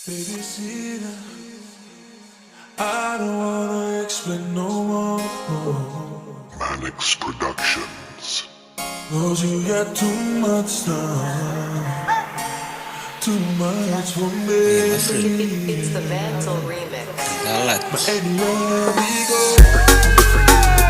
Baby, see that I don't wanna explain no more. Manix Productions. Cause you got too much time, too much for me. It's the Mantle remix. Galat. But anywhere we go, Manix Productions.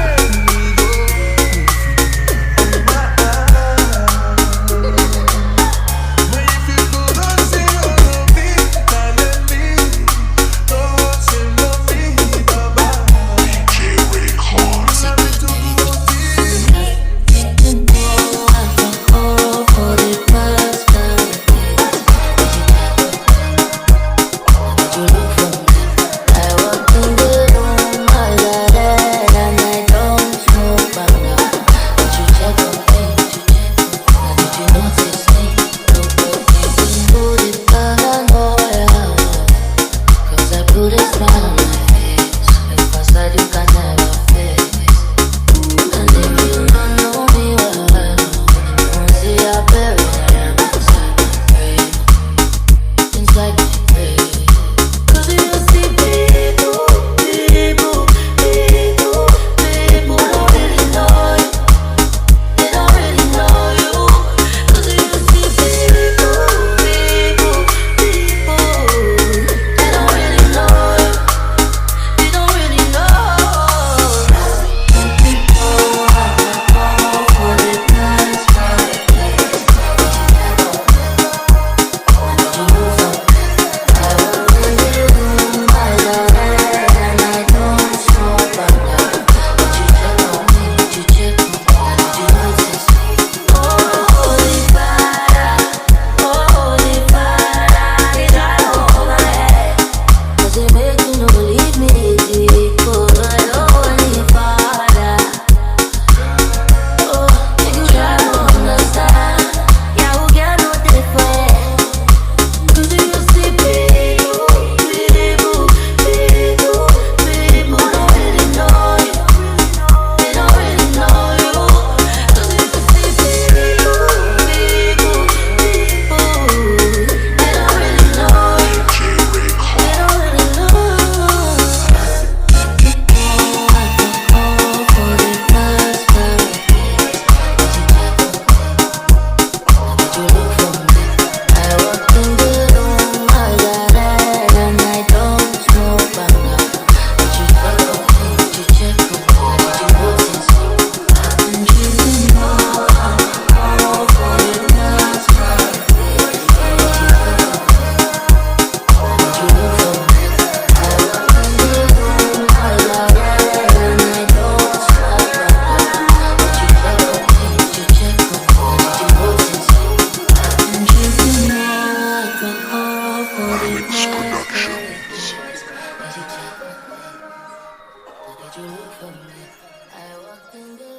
Did you look for me? I walked in the